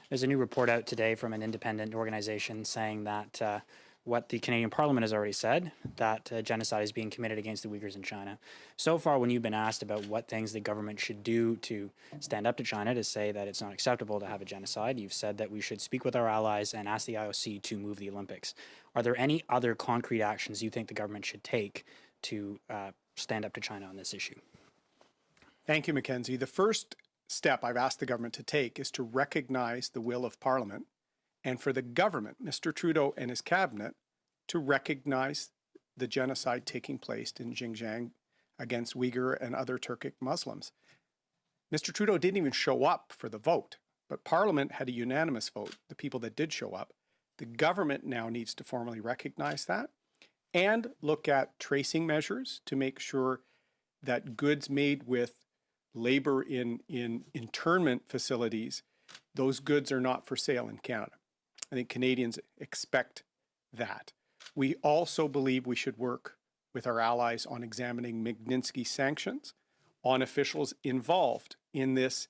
There's a new report out today from an independent organization saying that what the Canadian Parliament has already said, that genocide is being committed against the Uyghurs in China. So far, when you've been asked about what things the government should do to stand up to China to say that it's not acceptable to have a genocide, you've said that we should speak with our allies and ask the IOC to move the Olympics. Are there any other concrete actions you think the government should take to stand up to China on this issue? Thank you, Mackenzie. The first step I've asked the government to take is to recognize the will of Parliament and for the government, Mr. Trudeau and his cabinet, to recognize the genocide taking place in Xinjiang against Uyghur and other Turkic Muslims. Mr. Trudeau didn't even show up for the vote, but Parliament had a unanimous vote, the people that did show up. The government now needs to formally recognize that and look at tracing measures to make sure that goods made with labor in internment facilities, those goods are not for sale in Canada. I think Canadians expect that. We also believe we should work with our allies on examining Magnitsky sanctions on officials involved in this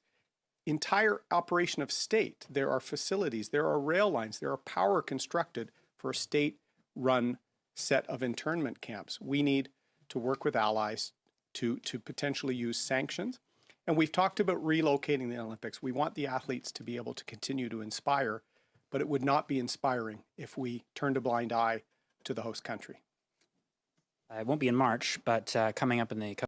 entire operation of state. There are facilities, there are rail lines, there are power constructed for a state-run set of internment camps. We need to work with allies to potentially use sanctions. And we've talked about relocating the Olympics. We want the athletes to be able to continue to inspire, but it would not be inspiring if we turned a blind eye to the host country. It won't be in March, but coming up in the